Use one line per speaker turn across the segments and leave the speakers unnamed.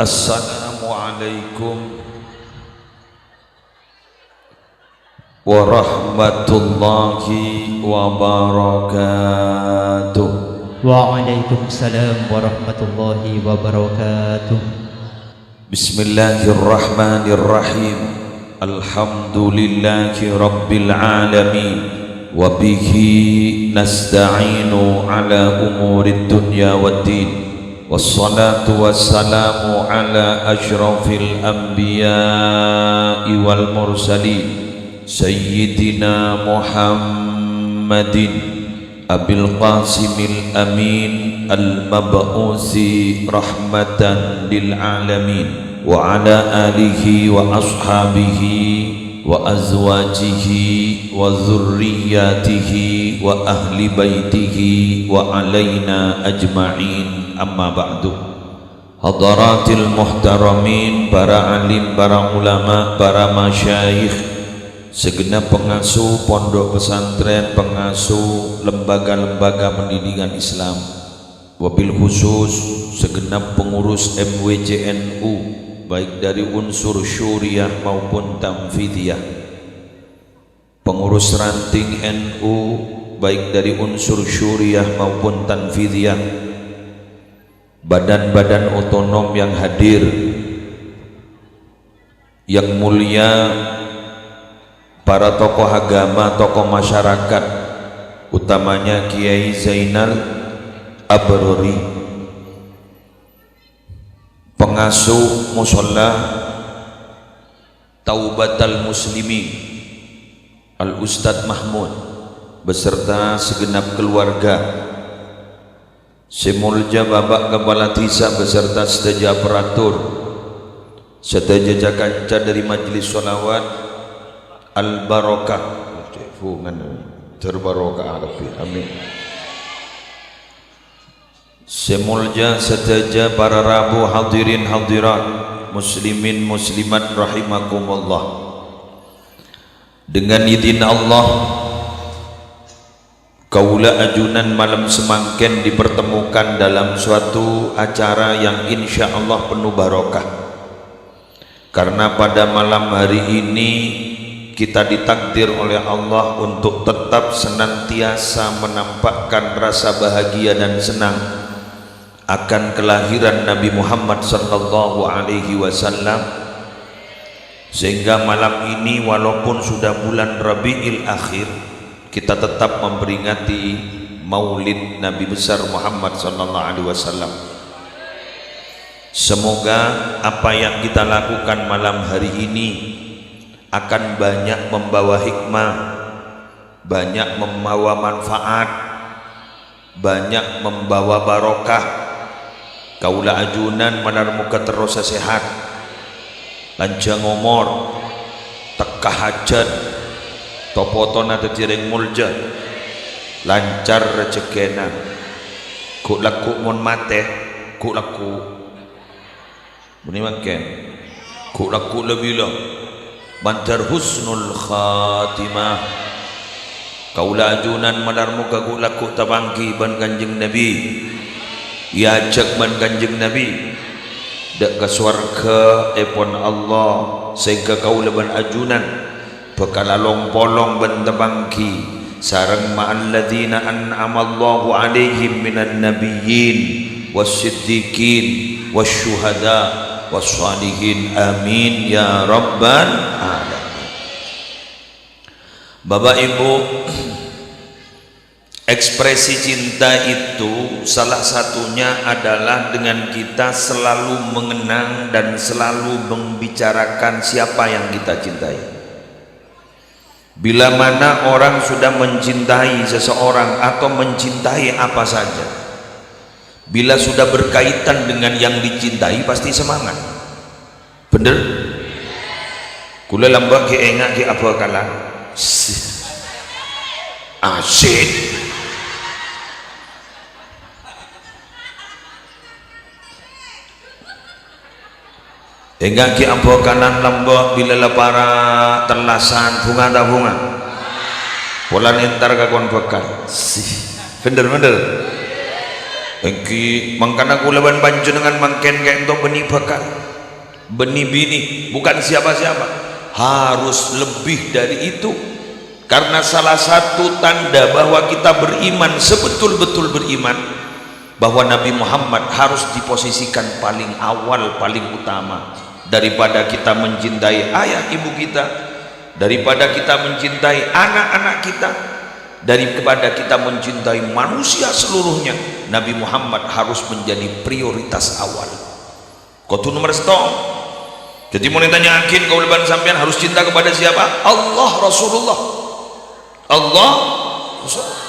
Assalamualaikum warahmatullahi wabarakatuh.
Waalaikumsalam warahmatullahi wabarakatuh.
Bismillahirrahmanirrahim. Alhamdulillahi rabbil alamin. Wabihi nasta'inu ala umurid dunya waddin. Wassalatu wassalamu ala ashrafil anbiya'i wal mursalin Sayyidina Muhammadin Abil Qasimil Amin Al-Mab'usi rahmatan lil alamin wa ala alihi wa ashabihi wa azwajihi wa zurriyatihi wa ahli baitihi wa alaina ajma'in. Amma ba'du. Hadaratil muhtaramin, para alim, para ulama, para masyayikh, segenap pengasuh pondok pesantren, pengasuh lembaga-lembaga pendidikan Islam, wabil khusus segenap pengurus MWJNU baik dari unsur syuriah maupun tamfidiyah, pengurus ranting NU baik dari unsur syuriah maupun tanfidiyah, badan-badan otonom yang hadir, yang mulia, para tokoh agama, tokoh masyarakat, utamanya Kiai Zainal Abrori, pengasuh mushola Taubatal Muslimin Al Ustadz Mahmud beserta segenap keluarga, Semulja Bapak Kepala Desa beserta sedaja aparatur, sedaja kanca dari Majelis Sholawat Al Barokah, terbarokah Arabi, amin. Semulja sedaja para rabu hadirin hadirat, muslimin muslimat rahimakumullah. Dengan izin Allah, kaula ajunan malam semangken dipertemukan dalam suatu acara yang insya Allah penuh barokah, karena pada malam hari ini kita ditakdir oleh Allah untuk tetap senantiasa menampakkan rasa bahagia dan senang akan kelahiran Nabi Muhammad sallallahu alaihi wasallam, sehingga malam ini walaupun sudah bulan Rabiul Akhir, kita tetap memperingati maulid Nabi besar Muhammad sallallahu alaihi wasallam. Semoga apa yang kita lakukan malam hari ini akan banyak membawa hikmah, banyak membawa manfaat, banyak membawa barokah. Kaula ajunan manar muka terus sehat, lanjang umur, tekah hajat, topotona tetiring mulja, lancar rezekina, ku laku mon mate, ku laku buni mangken, ku laku lebih lo, bantar husnul khatimah. Kaula ajunan manar muka ku laku tabangki ban Kanjeng Nabi, ya cek ban Kanjeng Nabi dak ke swarga epon Allah, sehingga kaula ban ajunan bekalalong polong bentabangki sareng ma'alladzina an'amallahu alaihim minan nabiyyin wassiddiqin wasyuhada wassalihin, amin ya rabbal alamin. Bapak Ibu, ekspresi cinta itu salah satunya adalah dengan kita selalu mengenang dan selalu membicarakan siapa yang kita cintai. Bila mana orang sudah mencintai seseorang atau mencintai apa saja, bila sudah berkaitan dengan yang dicintai pasti semangat, bener? Kula lambak ke engak ke apa kalah asyik. Enggak ki ambo kanan lambok bila para terlasan bunga ta bunga. Pola nentar kakon bekal. Bener. Engki mangkana kulawan panjenengan mangken kayak untuk benih bakal benih bini, bukan siapa-siapa, harus lebih dari itu. Karena salah satu tanda bahwa kita beriman, sebetul-betul beriman, bahwa Nabi Muhammad harus diposisikan paling awal, paling utama. Daripada kita mencintai ayah ibu kita, daripada kita mencintai anak-anak kita, daripada kita mencintai manusia seluruhnya, Nabi Muhammad harus menjadi prioritas awal. Kudu nomor setong. Jadi mau ditanyakin kau leban sampean harus cinta kepada siapa? Allah, Rasulullah. Allah, Rasulullah.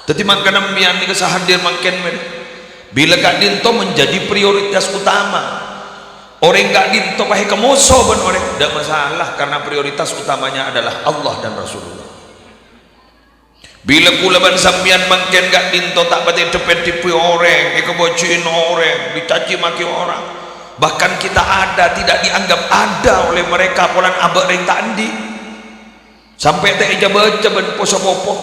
Jadi makanya mian ni kesahadir makin men. Bila kak dinto menjadi prioritas utama, orang kak dinto pakai kemoso ben orang, tidak masalah karena prioritas utamanya adalah Allah dan Rasulullah. Bila kulaban sampean makin kak dinto tak pati depet-depet orang, kebocin orang, dicaci maki orang. Bahkan kita ada tidak dianggap ada oleh mereka polan abak ring tandi sampai tak eja baca ben poso popo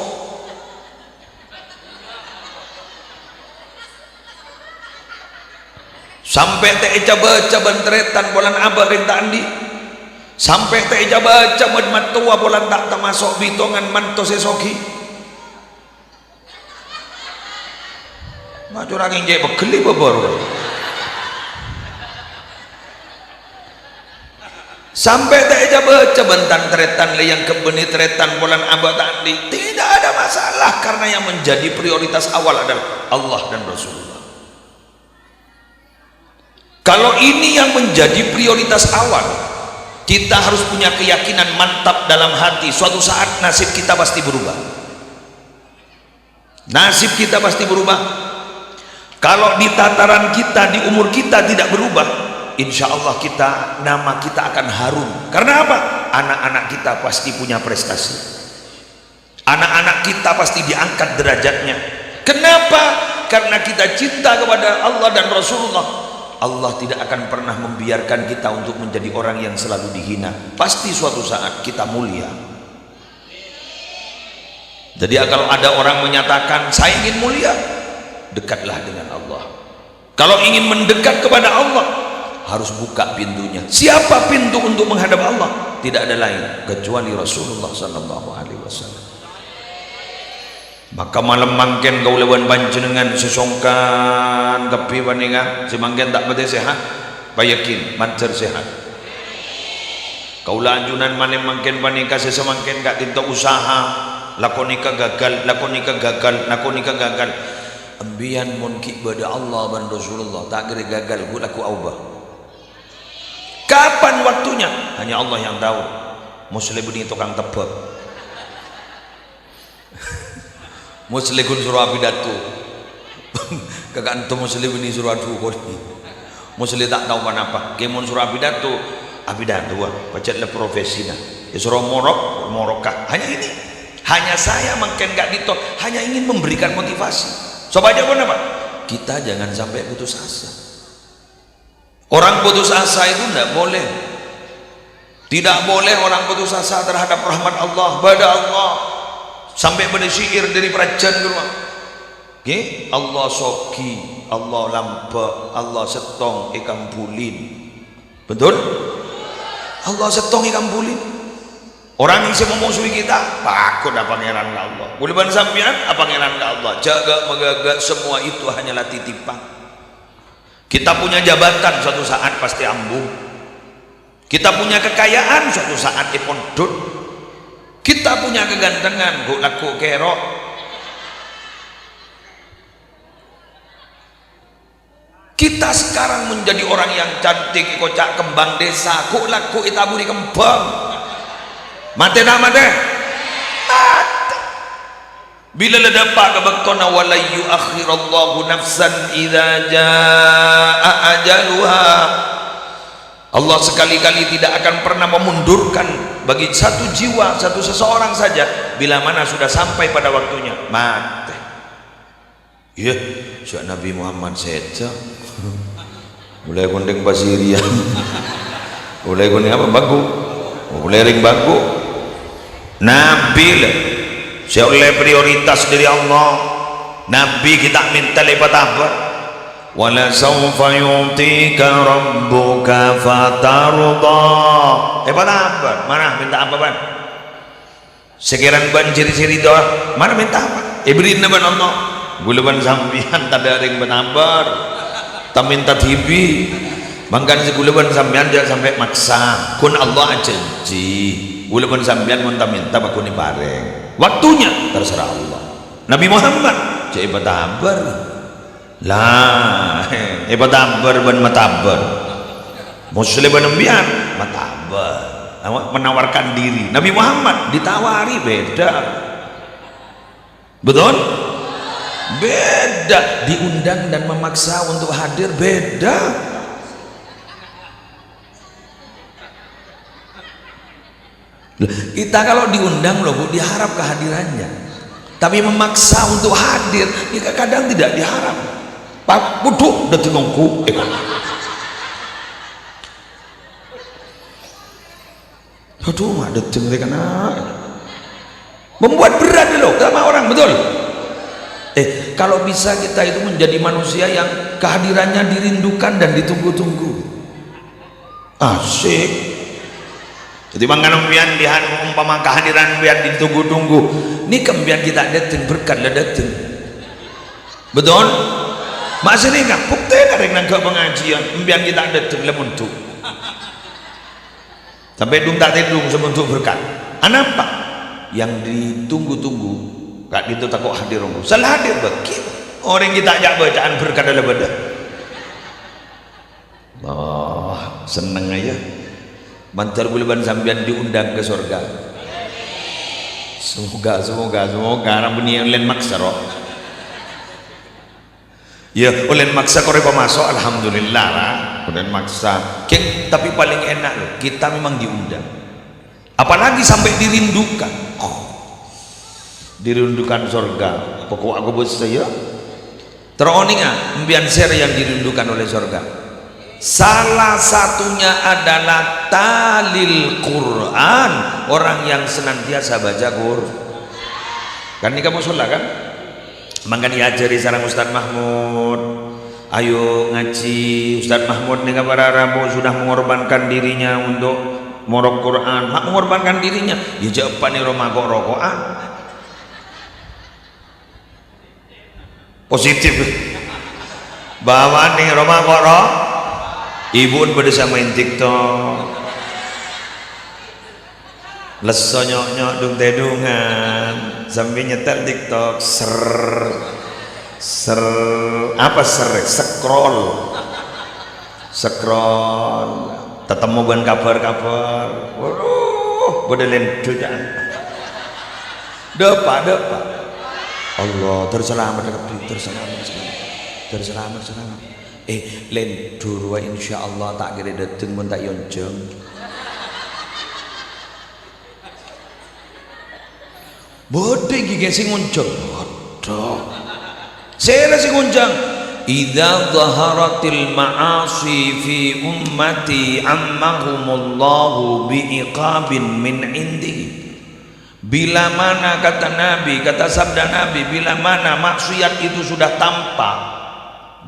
sampai tak eja baca ben teretan polan abak ring tandi sampai tak eja baca ben matua polan tak termasuk bitongan manto sesoki maju orang injek begeli baru sampai tak eja baca bentan teretan yang kebeni teretan bulan abad tadi, tidak ada masalah karena yang menjadi prioritas awal adalah Allah dan Rasulullah. Kalau ini yang menjadi prioritas awal, kita harus punya keyakinan mantap dalam hati, suatu saat nasib kita pasti berubah. Nasib kita pasti berubah. Kalau di tataran kita, di umur kita tidak berubah, insya Allah nama kita akan harum. Karena apa? Anak-anak kita pasti punya prestasi, anak-anak kita pasti diangkat derajatnya. Kenapa? Karena kita cinta kepada Allah dan Rasulullah. Allah tidak akan pernah membiarkan kita untuk menjadi orang yang selalu dihina. Pasti suatu saat kita mulia. Jadi kalau ada orang menyatakan saya ingin mulia, dekatlah dengan Allah. Kalau ingin mendekat kepada Allah, harus buka pintunya. Siapa pintu untuk menghadap Allah? Tidak ada lain kecuali Rasulullah sallallahu alaihi wasallam. Maka malam mangken kau lewan panjenengan sesongkan kepi paninga semangken tak bete sehat, bayakin mancer sehat. Kau lanjunan malam mangken panika sesemangken gak tinta usaha, lakonika gagal, lakonika gagal. Ambian mun ki bada Allah dan Rasulullah tak kira gagal gua laku aubah. Kapan waktunya? Hanya Allah yang tahu. Muslim ini tukang tebak. Muslim suruh pidato. Kakak antum Muslim ini suruh adu kodi. Muslim tak tahu apa. Kemun suruh pidato, baca le profesi dah. Suruh morokah. Hanya ini. Hanya saya makin gak dito. Hanya ingin memberikan motivasi. Coba aja apa? Kita jangan sampai putus asa. Orang putus asa itu tidak boleh. Tidak boleh orang putus asa terhadap rahmat Allah, pada Allah. Sampai bersyair dari perajaan ke rumah. Okay? Allah soki, Allah lampa, Allah setong ikan bulin. Betul? Allah setong ikan bulin. Orang yang memusuhi kita, takut apa pangeran Allah. Boleh ban sampean apa pangeran Allah. Jaga menjaga semua itu hanyalah titipan. Kita punya jabatan suatu saat pasti ambung. Kita punya kekayaan suatu saat ipondut. Kita punya kegantengan guk laku kerok. Kita sekarang menjadi orang yang cantik kocak kembang desa guk laku itaburi kembang. Mate nak mate. Bila ledapak kebektona walayu akhirallahu nafsan idza jaa ajaluha. Allah sekali-kali tidak akan pernah memundurkan bagi satu jiwa, satu seseorang saja bila mana sudah sampai pada waktunya mati. Ya, Syekh Nabi Muhammad saja. Mulai kondeng pasirian. Mulai kondeng apa bagu? Mulai ring bagu. Nabi oleh prioritas dari Allah. Nabi kita minta lepas apa? wala sawfa yu'tika rabbuka fatarda. Ban, mana minta apa ban? Sekiran ban ciri-ciri doa, mana minta apa? Ibrin ban Allah. Gula ban sambian tak ada yang benabar, tak minta tibi. Mangkan segula ban sambian jangan sampai maksa. Kun Allah aja ji. Gula ban sambian minta bakun bareng. Waktunya terserah Allah. Nabi Muhammad cek betabar. Lah, betabar ban matabar. Muslim ban ambian matabar. Menawarkan diri. Nabi Muhammad ditawari beda. Betul? Beda. Diundang dan memaksa untuk hadir beda. Kita kalau diundang loh Bu, diharap kehadirannya. Tapi memaksa untuk hadir, ya kadang tidak diharap. Pak buduk detik nongku. Aduh, mak detik kena. Membuat berat loh sama orang, betul? Kalau bisa kita itu menjadi manusia yang kehadirannya dirindukan dan ditunggu-tunggu. Asik. Jadi mangkan pian lihat umpama kehadiran pian ditunggu-tunggu. Ini kembian kita datang berkat lah datang. Betul? Masih ni kan bukti karek nang ke pengajian mbian kita datang lemon tu. Sampai dung tak tedung sebentuk berkat. Apa yang ditunggu-tunggu kak itu takut hadir orang. Salah hadir bagi orang kita ajak bacaan berkat dalam badan. Oh, seneng aja. Mantar bulan sambian diundang ke surga. Semoga orang punya yang lain maksa roh. Ya, oleh maksa kore pemasok alhamdulillah lah. Oleh maksa. Tapi paling enak loh, kita memang diundang. Apalagi sampai dirindukan. Dirindukan surga. Pokok aku buat saya. Teroninga, mbian ser yang dirindukan oleh surga. Salah satunya adalah talil Quran, orang yang senantiasa baca Quran. Kan ini kamu sholat kan? Mangkan diajari sarang Ustaz Mahmud. Ayo ngaji. Ustaz Mahmud nih para Rabu sudah mengorbankan dirinya untuk morok Quran. Mak mengorbankan dirinya. Ya jawaban nih romah kok rokokan. Positif. Bawa nih romah kok rok. Ibu pada sama main TikTok, leso nyok dung tedungan sambil nyetel TikTok, scroll, ketemu dengan kabar, waduh, pada lendu jangan, depa, Allah terselamat, terselamat. Len durwa insyaallah tak kira dateng mun tak yonceng. Bodhe iki sing ngonceng. Bodho. Saya sing ngonceng. Idza dhaharatil ma'asi fi ummati ammahumullahu biiqabin min indi. Bila mana kata Nabi, kata sabda Nabi, bila mana maksiat itu sudah tampak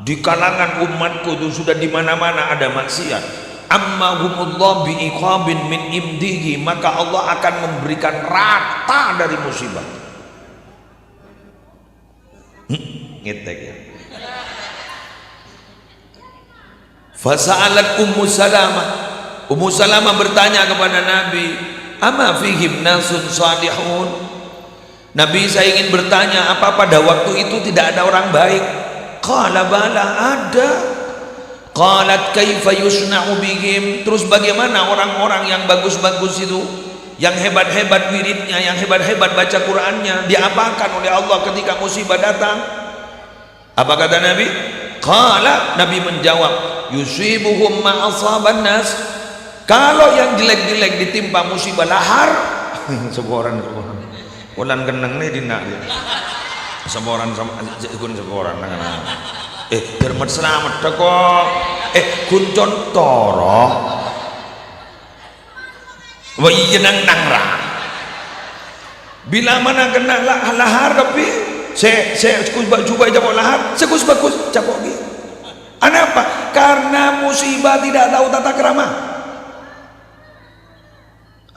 di kalangan umatku itu sudah di mana-mana ada maksiat. Ammahumullah biiqabin min imdihi, maka Allah akan memberikan rata dari musibah. Ngetek ya. Fasa'alat Ummu Salamah. Ummu Salamah bertanya kepada Nabi, "Ama fihim nasun salihun?" Nabi, saya ingin bertanya, apa pada waktu itu tidak ada orang baik? Qala bala, ada. Qalat kaifa yusna'u bihim, terus bagaimana orang-orang yang bagus-bagus itu, yang hebat-hebat wiridnya, yang hebat-hebat baca Qur'annya, diapakan oleh Allah ketika musibah datang? Apa kata Nabi? Qala, Nabi menjawab, yusibuhum ma asaban nas, kalau yang jelek-jelek ditimpa musibah lahar, seborang ulan keneng nih dina dia. Seborang sama ikun seborang nang. Dermat selamat kok. Kuncon toro. Wa iya nang ra. Bila mana kena lahar tapi saya coba jawab lahar, sekus bagus capok gi. Kenapa? Karena musibah tidak tahu tata krama.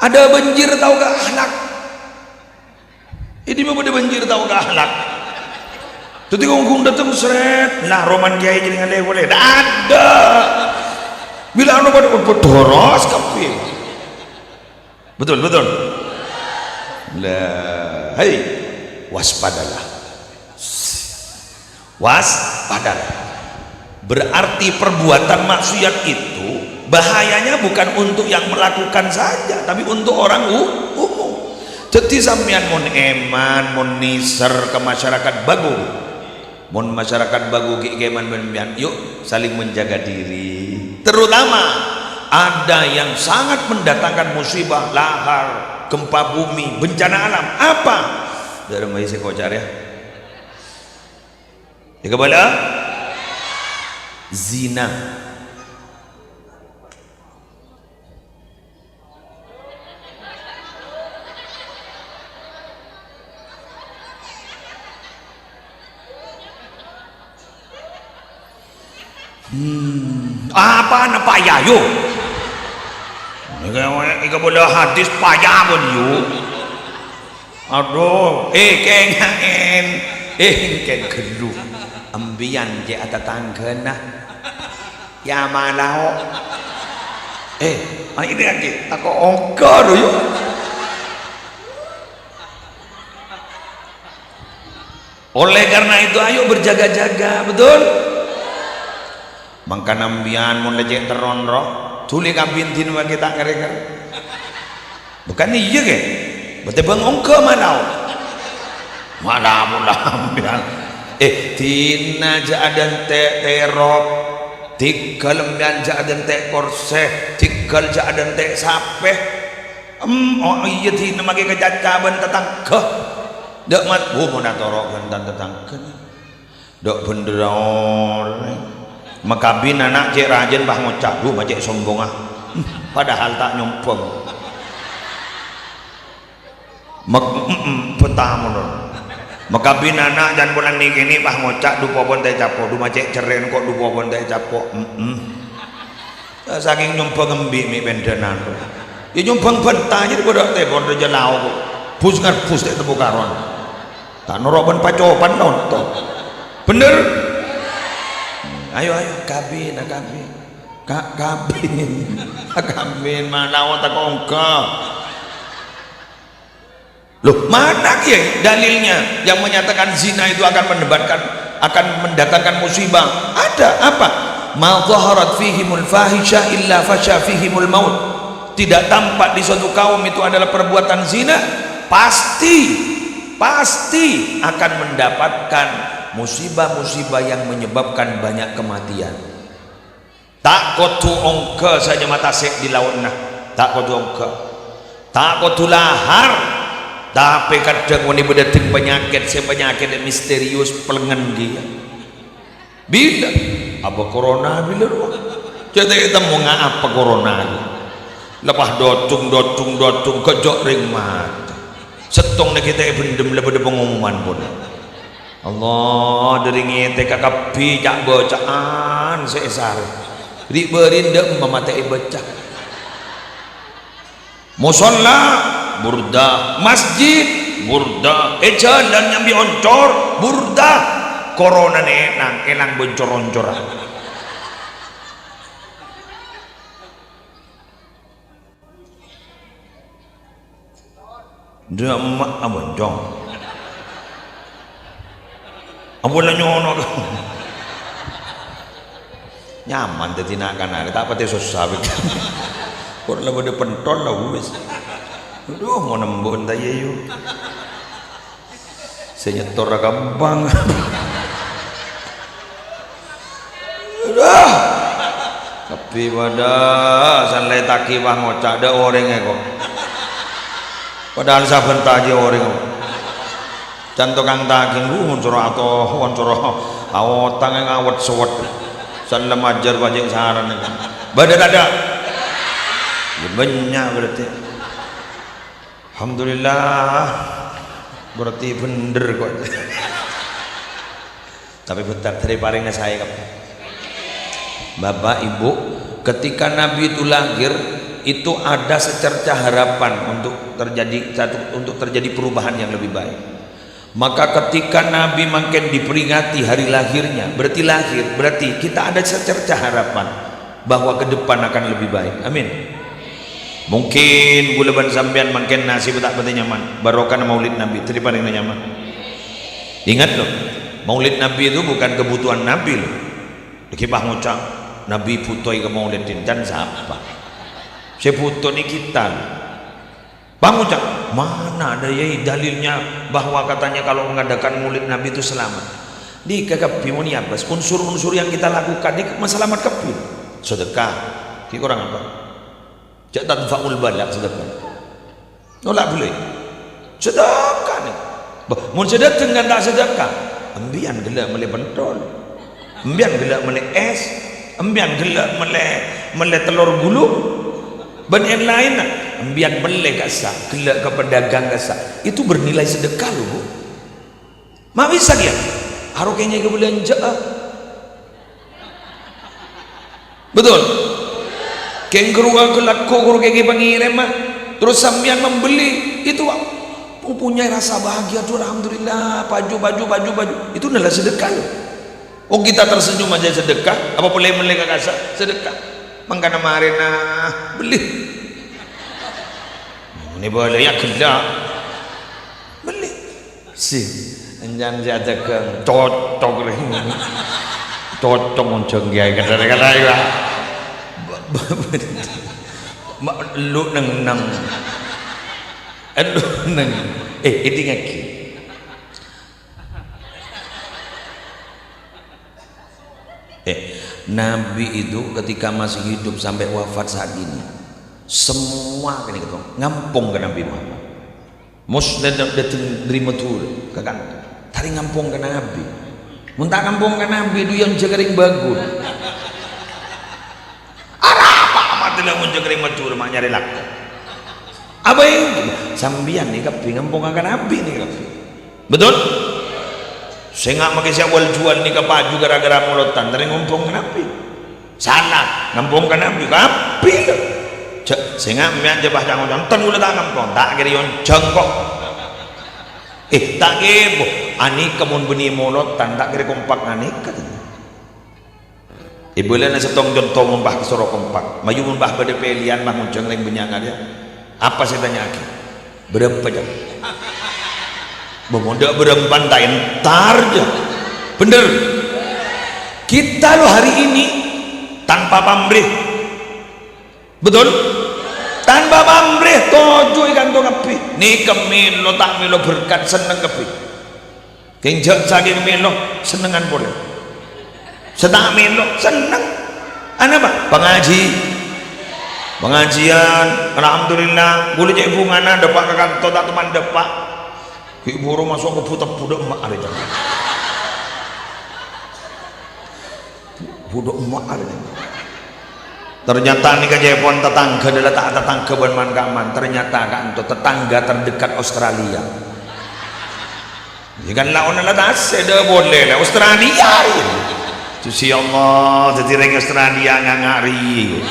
Ada banjir tahu gak akhlak. Ini mau ada banjir tahu gak akhlak. Tuti kongkong datang seret lah roman kiai jadi ngalih boleh. Ada. Bila anu pada berdoros kafe. Betul. Lah, hei, waspadalah. Waspadalah. Berarti perbuatan maksiat itu bahayanya bukan untuk yang melakukan saja, tapi untuk orang umum. Jadi sampean mun eman, mun niser ke masyarakat bagu, mun masyarakat bagu keman benbian, yuk saling menjaga diri. Terutama ada yang sangat mendatangkan musibah, lahar, gempa bumi, bencana alam. Apa? Dari mai saya kocar ya. Di kepala zina. Apa Pak Yayo? Ika boleh hadis payah pun yuk. Aduh, kenyain, gelu. Ambian je ada tanggena. Ya malau. Ini lagi tak ongkar dulu. Oleh karena itu ayo berjaga-jaga, betul? Mangka nambian mun lecek teronro tuli kabintin wa kita ngereker bukan iya ke bete bang ongko manau ambian tina jaadan te terop tigal lembian jaadan te korse tigal jaadan te sape oh iya tina magi kejacaban tetangga dek mat mau natorok gantan tetangga dek benderor makabin anak cek rajin bah ngocak lu macek sombong padahal tak nyompong petamun makabin anak dan bulan ni kini bah ngocak du popon teh capo du macek ceren kok du popon teh capo saking nyompong embi mi bendenan ya nyompong bentah jadi bodoh teh bodoh jelau kok pus kan pus teh tebu karon tak noroban pacopan nonton bener. Ayo kabin mana otak ongka loh mana ya dalilnya yang menyatakan zina itu akan mendatangkan musibah ada apa ma dhaharat fihimul fahisha illa fasha fihimul maut tidak tampak di suatu kaum itu adalah perbuatan zina pasti akan mendapatkan musibah-musibah yang menyebabkan banyak kematian. Tak kotu ongke saja mata sek di laut nah, tak kotu ongke, tak kotu lahar, tapi kadang wani berdetik penyakit yang misterius pelengan dia. Bila apa corona bila ruang? Jadi kita mau apa corona? Lepas dotung kejok ring mata. Setong kita bendem lebih pengumuman pun. Allah dari ngete kakak bijak bacaan seesar riberinda mematai baca musola burda masjid burda jalan nyambi oncor burda corona enang boncor-oncoran dia emak aboncong ampun nyono nyaman tadi nak kan ada tak pati susah kok lebih ada pentol lah wis aduh mau nembun tak yuk saya nyetor gampang aduh tapi pada sanlai taki bang ngocak ada orangnya kok padahal saben taji orang canto kang daging unsur atau unsur awotang yang awet sewet salam ajar banyak saran badan ada ya banyak berarti alhamdulillah berarti bener kok tapi bentar dari paringnya saya Bapak Ibu, ketika Nabi itu lahir itu ada secerca harapan untuk terjadi perubahan yang lebih baik. Maka ketika Nabi makin diperingati hari lahirnya, berarti kita ada secerca harapan bahwa ke depan akan lebih baik. Amin. Mungkin bulan sampean makin nasib tak betul nyaman barokah maulid Nabi terima dengan nyaman. Ingat loh, maulid Nabi itu bukan kebutuhan Nabi loh. Dikibah ngucap Nabi putoi ke maulidin dan siapa? Saya puto ni kita. Bang ucap mana ada ya dalilnya bahwa katanya kalau mengadakan maulid Nabi itu selamat. Di kekapi mau ni apa? Unsur-unsur yang kita lakukan di selamat kapi. Sedekah. Ki kurang apa? Jak tadfa'ul balak sedekah. Nolak boleh. Sedekah ni. Mun sedekah dengan tak sedekah. Ambian gelak meleh pentol. Ambian gelak meleh es. Ambian gelak meleh telur gulung. Ben yang lain ambian meleh kasa, gelak ke pedagang kasa. Itu bernilai sedekah loh, Bu. Mak bisa dia. Harokenya ke belanja. Betul. Keng keruang ke lakko kuru kenge pengirim mah terus sambian membeli itu mempunyai rasa bahagia tuh alhamdulillah baju itu adalah sedekah loh. Oh kita tersenyum aja sedekah apa boleh melek kasa sedekah mangkana marina beli ini boleh ya gelak beli sih enjan jatuh ke cocok ring cocok moncong ya kata-kata ya lu neng ini ngaki Nabi itu ketika masih hidup sampai wafat saat ini semua kini gitu ngampung ke Nabi Muhammad muslim datang dari Matur kan tari ngampung ke Nabi muntah ngampung ke Nabi itu yang jagaring bagus tidak muncul kering macur mak nyari laku apa yang sambian nih kapi ngampung akan Nabi nih kapi betul saya nggak pakai siap jual nih kapaju gara-gara mulotan dari ngampung ke Nabi salah ngampung ke Nabi kapi saya nggak mian jebah jangan nonton udah tak ngampung tak kira yon jengkok tak kira ani kemun benih mulotan tak kira kompak ani katanya ibu lena setong contoh membah kesorok kompak maju membah pada pelian mah muncul yang benyangan dia apa saya tanya lagi berapa jam bemondak berempan tak entar aja bener kita loh hari ini tanpa pamrih betul tanpa pamrih tojo ikan to kapi ni kemilo tak milo berkat seneng kapi kenjak saking milo senengan boleh sedang melo senang ana apa pengajian alhamdulillah boleh cek bungana depak ke kantor tak teman depak ibu rumah masuk ke budak emak ada jangan budak emak ada ternyata nih kejepon tetangga adalah tak tetangga ban kaman ternyata kan tetangga terdekat Australia jangan lawan ala tas ada boleh lah Australia ini Susi Allah jadi orang Australia ngangari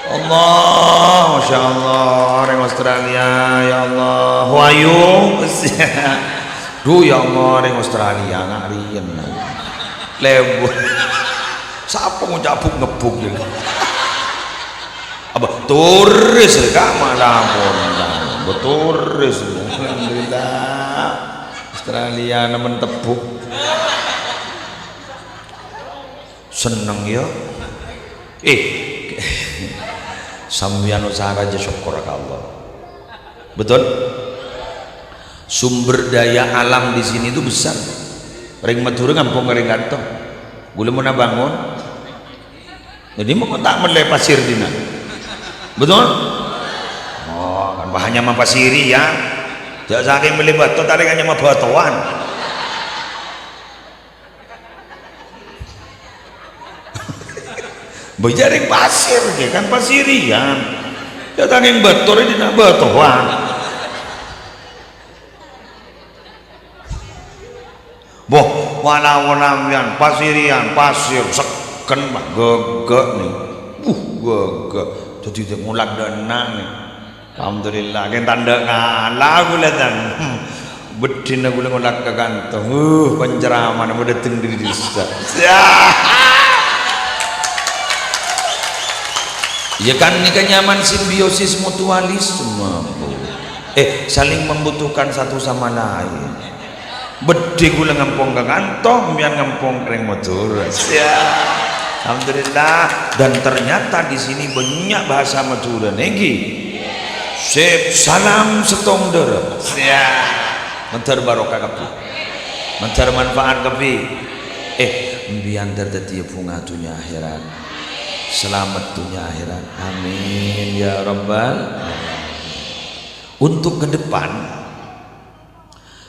Allah Masya Allah orang Australia ya Allah wayu duh ya Allah orang Australia ngarian lebu siapa mau cabuk ngebuk gitu apa turis kak malah turis alhamdulillah Australia nemen tepuk seneng ya sambian usaha aja syukur ke Allah betul sumber daya alam di sini itu besar ring Madura ngampung ring kantong gula mau bangun jadi mau tak meleh pasir dina betul oh kan bahannya mah pasiri ya jak saking beli batu tarik hanya mah batuan berjaring pasir ya kan pasirian jak saking batu ini nak batuan boh wana-wana pasirian pasir seken mah gegek nih gegek jadi mulak denang nih alhamdulillah kan tanda ngalah gula dan bedina gula ngulak ke kantong penceraman mau dateng diri desa ya kan ini kan nyaman simbiosis mutualisme saling membutuhkan satu sama lain bedi gula ngampong ke kantong biar ngampong kering motor ya alhamdulillah dan ternyata di sini banyak bahasa Madura negi sip salam setong dere ya mentar barokah kapi mentar manfaat kapi biar terjadi bunga dunia akhirat selamat dunia akhirat amin ya rabbal untuk ke depan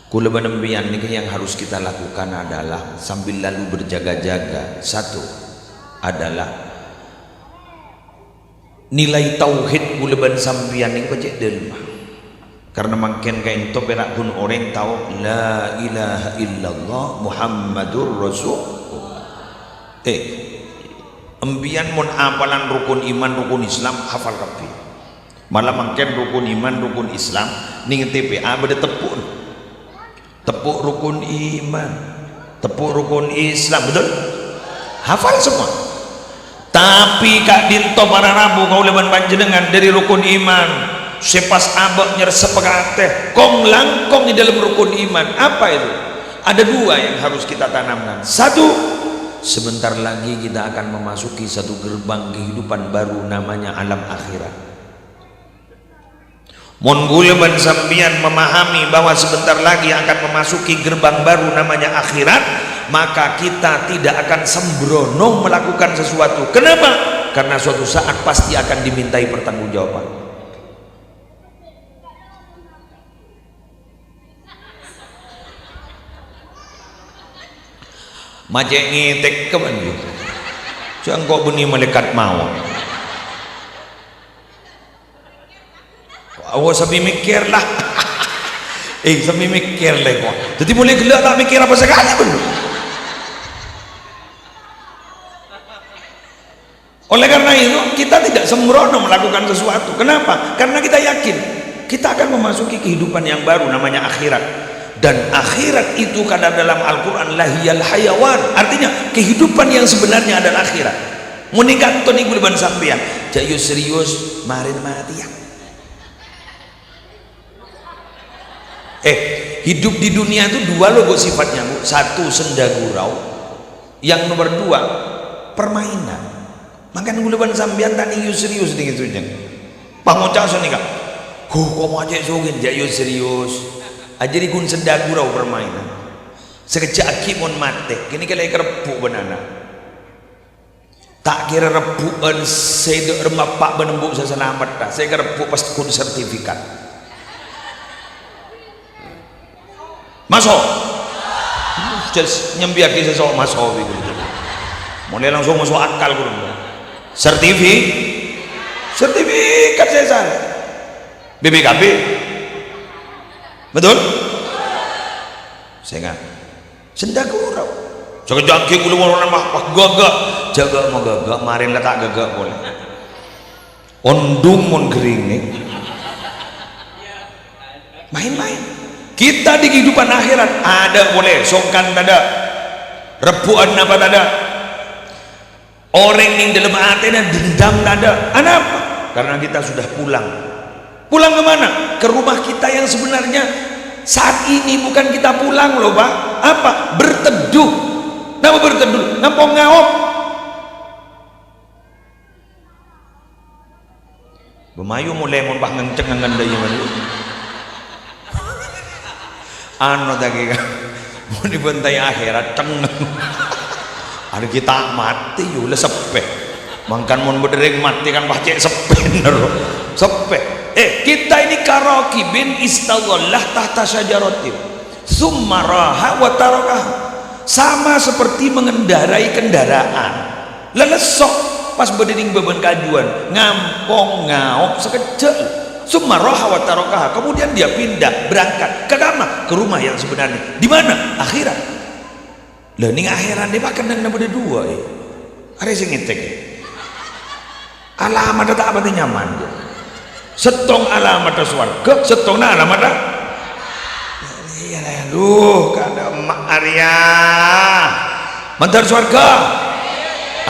kula benembian ini yang harus kita lakukan adalah sambil lalu berjaga-jaga satu adalah nilai tauhid kula ben sambian ini pecek delma karena makin kain to perak pun orang tahu la ilaha illallah muhammadur rasul embian mun apalan rukun iman rukun Islam hafal kabeh malah makin rukun iman rukun Islam ning TPA beda tepuk rukun iman tepuk rukun Islam betul hafal semua tapi kak dinto para rabu kau leban panjenengan dari rukun iman sepas abak nyeresep pekateh kong langkong di dalam rukun iman apa itu ada dua yang harus kita tanamkan satu sebentar lagi kita akan memasuki satu gerbang kehidupan baru namanya alam akhirat mun gulban sambian memahami bahwa sebentar lagi akan memasuki gerbang baru namanya akhirat maka kita tidak akan sembrono melakukan sesuatu kenapa? Karena suatu saat pasti akan dimintai pertanggungjawaban majek ngitek ke mana jangan kok benih malaikat maut awas sambil mikir lah sambil mikir lah kok jadi mulai gelap tak mikir apa sekali belum oleh karena itu kita tidak sembrono melakukan sesuatu kenapa? Karena kita yakin kita akan memasuki kehidupan yang baru namanya akhirat dan akhirat itu kadang dalam Al-Quran lahiyal hayawan artinya kehidupan yang sebenarnya adalah akhirat meningkat to nih bulan sampean jayo serius marin mati ya hidup di dunia itu dua logo sifatnya Bu. Satu senda gurau yang nomor dua permainan makan guluban sambian tani serius nih gitu nya pangocak so nih kak kok mau aja sogin jayo serius aja di kun senda gurau permainan sekejap kimon mate kini kalian kerepuk banana tak kira repukan saya remah pak benembuk saya selamat saya kerepuk pas kun sertifikat masuk nyambiaki sesuatu masuk mulai langsung masuk akal sertifikat saya BPKB betul saya nggak senda gurau jaga jangki kulo orang mah gagak jaga mau gagak marin letak gagak boleh ondung mon kering nih main-main kita di kehidupan akhirat ada boleh songkan dada rebuan apa dada orang yang dalam hatinya dendam dada apa? Karena kita sudah pulang kemana? Ke rumah kita yang sebenarnya saat ini bukan kita pulang loh Pak apa? Berteduh nama berteduh ngampong ngawop bemayu mulai mau Pak ngenceng ngendai mana anu tadi kan mau dibentai akhirat ceng ada kita mati yule sepe mangkan mau berdering mati kan pakai sepe sepe kita ini karaoke bin istawallah tahta syajaratin summa raha wa tarakah sama seperti mengendarai kendaraan lelesok pas berdering beban kajuan ngampong ngaop sekejap summa raha wa tarakah kemudian dia pindah berangkat ke mana? Ke rumah yang sebenarnya di mana? Akhirat Lah ning akhiran dia pakai nang nomor dua are sing ngetek alamat tak apa nyaman setong alamat swarga setong alamat iya aduh kada mak Arya mentar swarga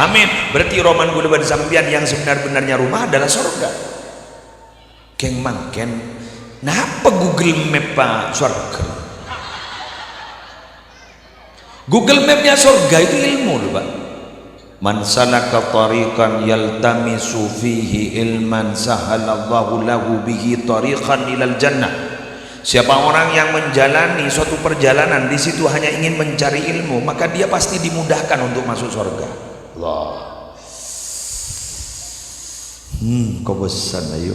amin. Berarti roman gula pada sambian yang sebenar-benarnya rumah adalah surga keng mangken napa Google Map pak surga. Google Mapnya surga itu ilmu loh pak. Man salaka tariqan yaltamisu fihi ilman sahalallahu lahu bihi tariqan ilal jannah. Siapa orang yang menjalani suatu perjalanan di situ hanya ingin mencari ilmu, maka dia pasti dimudahkan untuk masuk surga. Allah. Kau bosan ayo.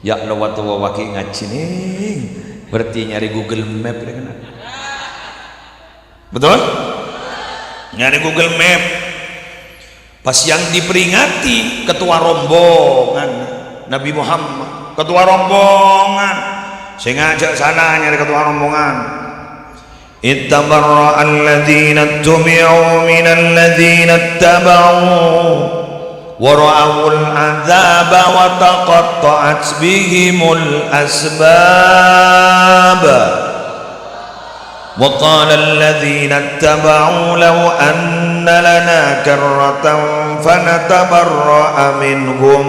Ya lawat wawaki ngaji nih. Berarti nyari Google Map kan? Betul? Nyari Google Map. Pas yang diperingati ketua rombongan Nabi Muhammad, ketua rombongan saya ngajak sana nyari ketua rombongan. Ittabarra alladzina tubi'u minal ladzina ittaba'u wa ra'awul 'adzaba wa taqatta'at bihimul asbab. وقال الذين اتبعوا لو أن لنا كرة فنتبرأ منهم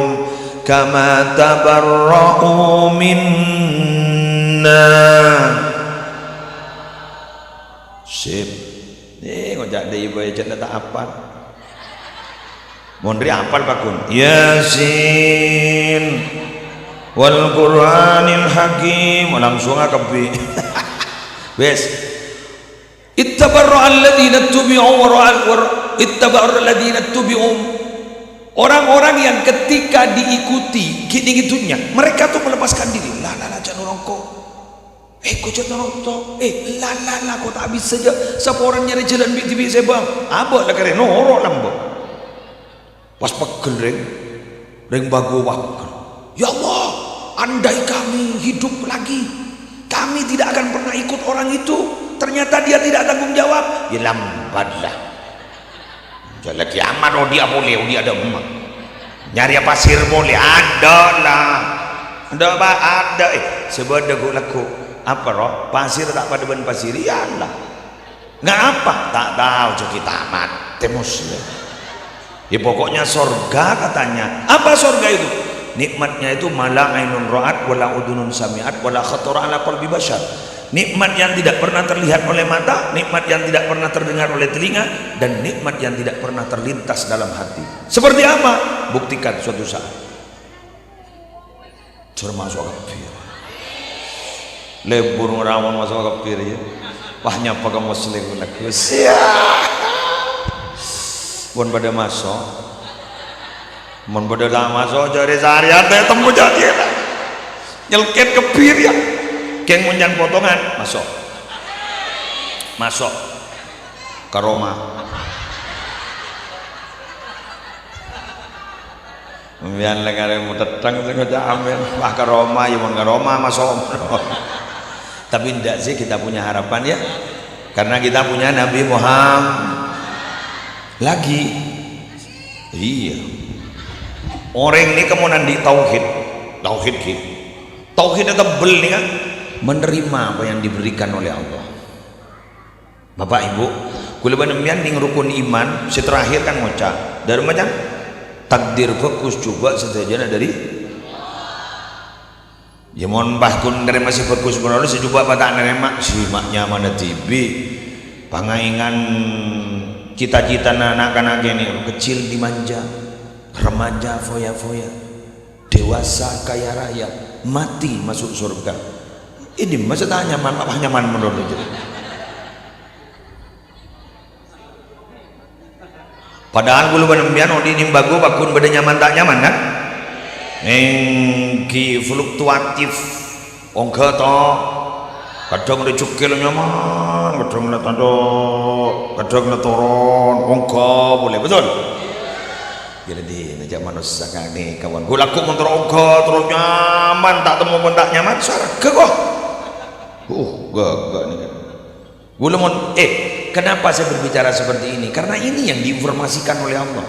كما تبرأوا منا. Sip. Ngojak deh ibu aja tak apal. Mondri apal pakun. Yasin wal Qur'anil Hakim langsung akebi. Wes. Ittabarra alladziina tubi'u ittabarra alladziina tubi'u. Orang-orang yang ketika diikuti gitunya mereka tuh melepaskan diri. La jangan rongko. Kau jangan rongko. La kau tak habis saja. Siapa orang nyari jalan TV saya bang. Abah lah kare norok lambo. Pas pegel reng bago wakil. Ya Allah, andai kami hidup lagi, kami tidak akan pernah ikut orang itu. Ternyata dia tidak tanggung jawab. Ya lambatlah. Jalan kiamat dia boleh, dia ada emak. Nyari pasir boleh, ada lah. Ada apa? Ada. Sebab ada laku apa roh? Pasir tak pada ban pasir ya lah. Nggak apa? Tak tahu cuci tamat. Muslim. Ya pokoknya sorga katanya. Apa sorga itu? Nikmatnya itu mala ainun ra'at wala udunun sami'at wala khatara ala qalbi bashar. Nikmat yang tidak pernah terlihat oleh mata, nikmat yang tidak pernah terdengar oleh telinga, dan nikmat yang tidak pernah terlintas dalam hati. Seperti apa? Buktikan suatu saat. Termasuk kafir. Lebur ngerawan masuk kafir ya. Wahnya pakai muslim lagi. Pun pada masuk. Mun pada lama masuk dari syariat temu jadi nyelket kafir ya. Keng munjan potongan masuk ke Roma. Mian lagi mau tetang sengaja amin wah ke Roma ya mau ke Roma masuk. Tapi tidak sih kita punya harapan ya, karena kita punya Nabi Muhammad lagi. Iya. Orang ini kemudian di tauhid tebel nih kan. Menerima apa yang diberikan oleh Allah. Bapak Ibu, kula panjenengan ning rukun iman si terakhir kan ngocak. Dari macam takdir fokus juga setajana dari ya mohon bahkun dari masih fokus benar sejuba pada nerema si maknya mana TV pangaingan cita-cita anak-anak ini kecil dimanja, remaja foya-foya, dewasa kaya raya, mati masuk surga. Ini masa tak nyaman, apa nyaman menurut itu? Padahal bulu benembian odi nimbago bakun beda nyaman tak nyaman kan? Ki fluktuatif, ongkar to, kadang ada cukil nyaman, kadang ada tanduk, kadang ada turun, ongkar boleh betul? Jadi najak manusia kan nih kawan. Gue laku motor ongkar terus nyaman, tak temu pun tak nyaman, sarga kok. Gak nih kan. Gue lemon, kenapa saya berbicara seperti ini? Karena ini yang diinformasikan oleh Allah.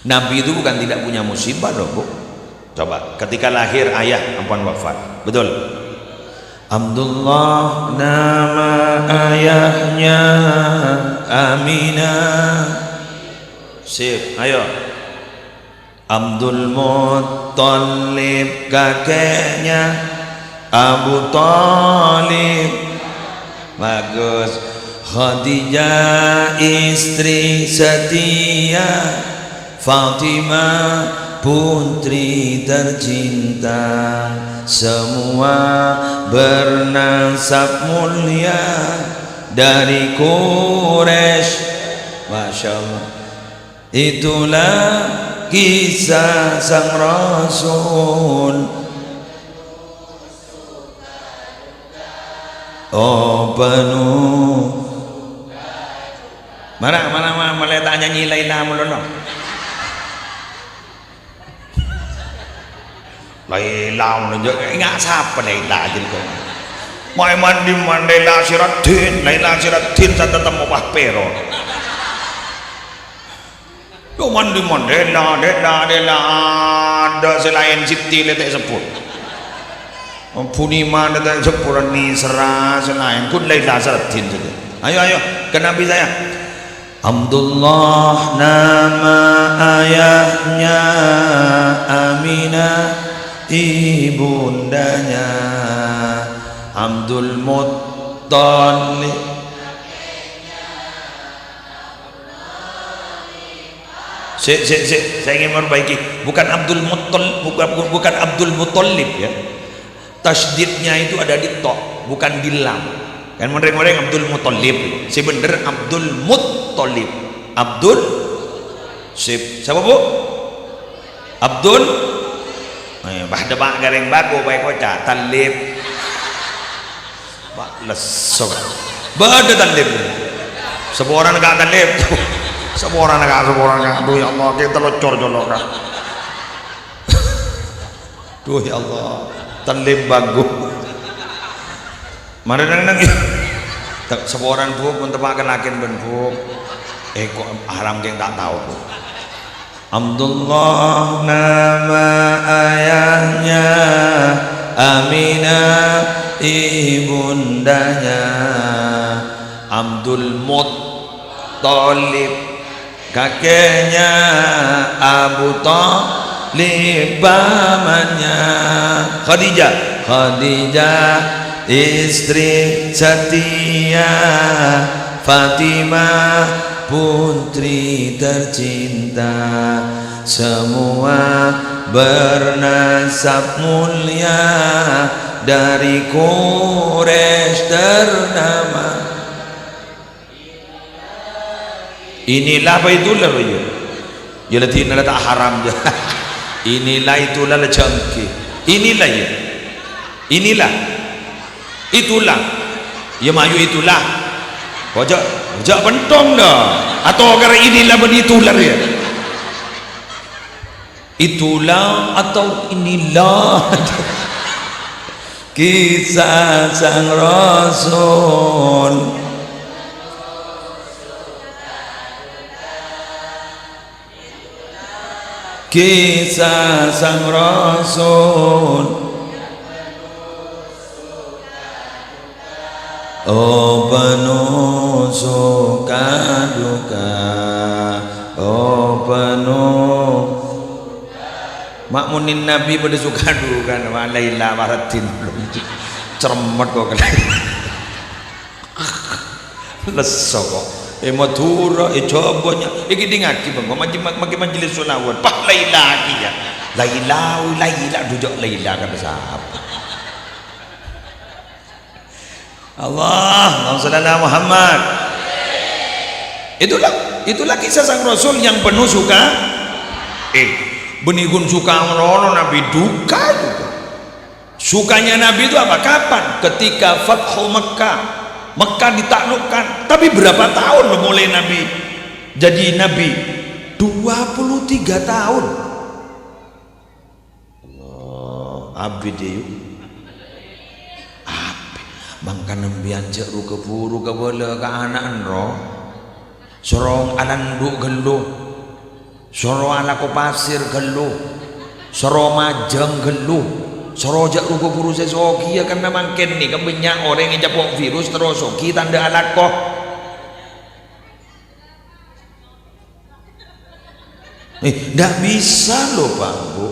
Nabi itu bukan tidak punya musibah loh, Bu. Coba ketika lahir ayah ampun wafat, betul? Abdullah nama ayahnya Aminah. Sip, ayo. Abdul Muttalib kakeknya Abu Talib. Bagus. Khadijah istri setia, Fatimah putri tercinta, semua bernasab mulia dari Quraisy. Masya Allah. Itulah kisah sang Rasul. Oh penuh. Mana meletaknya nyanyi Laila melono. Laila melono enggak siapa Laila aja kok. Mai mandi Laila Siratin saya tetap mau pero. Yo mandi Laila ada selain Siti letak sebut. Punima letak sepuluh ni serah selain kun Laila Siratin saja. Ayo ke Nabi saya. Abdullah nama ayahnya, Aminah ibundanya, Abdul Muttalib. Saya ingin memperbaiki, bukan Abdul Muttalib, bukan Abdul Muttalib ya. Tasdidnya itu ada di to, bukan di lam. Kan mereka Abdul Muttalib. Si bener Abdul Muttalib. Abdul sip. Siapa Bu? Abdul bah debak gareng bago baik kocak talib. Bak lesok. Bada talib. Sebuah orang enggak talib. Sebuah orang enggak. Aduh ya Allah, kita telocor jolok dah. Duh ya Allah, talib bago. Mana nang sebuah orang Bu pun tebakan lakin ben Bu. Kok haram yang tak tahu Bu. Abdullah nama ayahnya, Aminah ibundanya, Abdul Muttalib kakeknya, Abu Talib pamannya, Khadijah istri setia, Fatimah putri tercinta, semua bernasab mulia dari Quraisy ternama. Inilah apa itulah ya? Ya ladina tak haram je. Inilah itulah jangki. Inilah ya. Inilah. Itulah. Ya mayu itulah. Kojak pentong dah. Atau karena inilah benitulah ya. Itulah atau inilah. Kisah sang Rasul. Kisah sang Rasul. Oh penuh suka duka, oh penuh makmunin Nabi pada suka duka. Nama Laila Maratin cermet kok lesok kok Madura cobonya iki dingaki bang makin majelis solawat pak Laila lagi ya Laila duduk Laila kata siapa Allah sallallahu Muhammad. Itulah kisah sang Rasul yang penuh suka benigun suka merono Nabi duka juga. Sukanya Nabi itu apa? Kapan? Ketika Fathu Mekah ditaklukkan. Tapi berapa tahun loh mulai Nabi jadi Nabi? 23 tahun. Allah abdi mangkan nembian cek ru keburu ke bola ke anak ro sorong alandu gelu soro ala ko pasir gelu soro majeng gelu soro jak ru keburu sesoki ya karena mangken nih kebanyak orang yang japok virus terus soki tanda alako nggak bisa loh Pak Bu.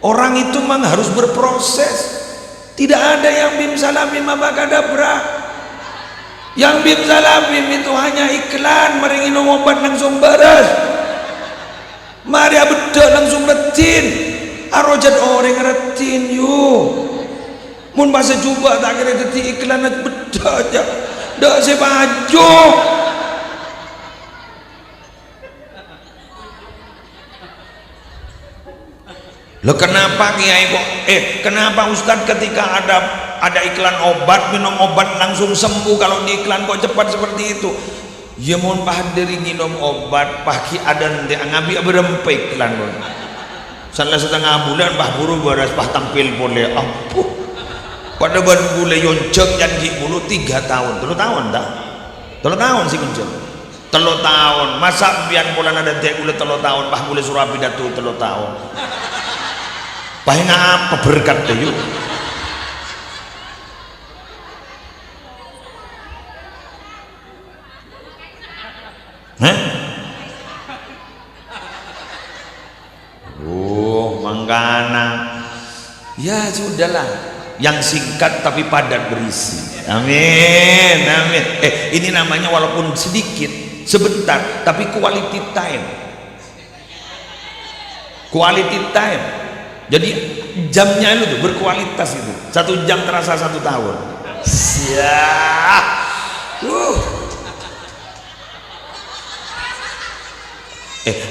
Orang itu memang harus berproses. Tidak ada yang bim salamim abakadabra. Yang bim salamim itu hanya iklan, mari minum obat langsung beres. Mari betul langsung retin. Arojat orang retin yuk. Mun bahasa coba tak kira detik iklan betul aja. Dak saya baju. Loh kenapa Kiai kok kenapa Ustadz ketika ada iklan obat minum obat langsung sembuh, kalau di iklan kok cepat seperti itu? Ya mohon paham dari minum obat pagi ada nanti ngabi berempe iklan pun salah setengah bulan bah buru beras bah tampil boleh ampuh pada ban bule yoncek janji bulu 3 tahun 3 tahun tak 3 tahun sih kuncek 3 tahun masa biar bulan ada dek bule 3 tahun bah bule Surabi datu 3 tahun paling apa berkat deh yuk mangkana ya sudahlah yang singkat tapi padat berisi amin amin ini namanya walaupun sedikit sebentar tapi quality time jadi jamnya itu tuh berkualitas itu 1 jam terasa 1 tahun siap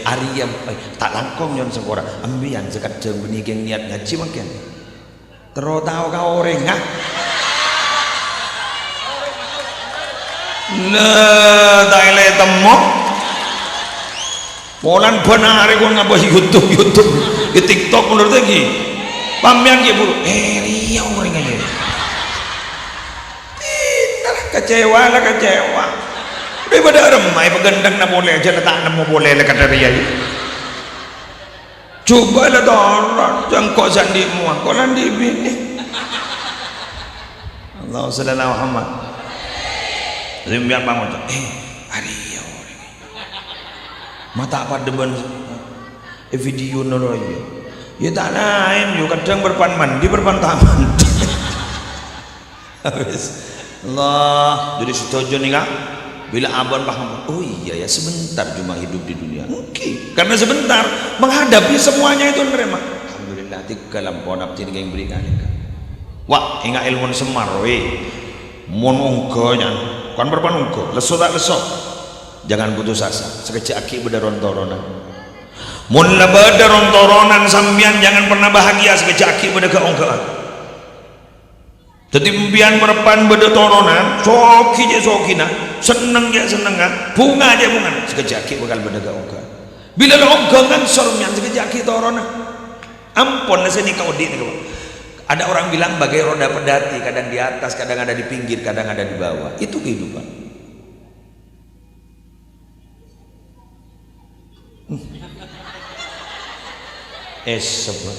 Ariyam tak langkong nyon sekora ambian sekat jeng benih geng niat ngaji makin terus tahu kau orang ha nah tak ile temu molan benar aku ngapa YouTube di TikTok menurut lagi pamian ke buru iya orang aja kecewa daripada remai pegendang na boleh aja letak na mau boleh lekat dari aja coba lah dorong jangkau sandi muak kau landi bini Allah sallallahu Muhammad rimbiak bangun hari ya orang mata apa deban video nolo ya tak lain yuk kadang berpan mandi berpan taman Allah jadi setuju nih kak bila abang paham oh iya ya sebentar cuma hidup di dunia mungkin karena sebentar menghadapi semuanya itu nerima alhamdulillah tiga lampau nafti yang berikan wah ingat ilmu semar mon ungkonya kan berpan ungko leso tak leso jangan putus asa sekecil aki beda rontoronan mon beda rontoronan sambian jangan pernah bahagia sekecil aki beda keongkaan jadi impian berpan beda toronan soki je sokina seneng je senengan bunga je bunga sekejaki bakal beda gaungka bila longgongan sormian sekejaki toronan ampun nasi ni kau di ada orang bilang bagai roda pedati kadang di atas kadang ada di pinggir kadang ada di bawah itu kehidupan sebab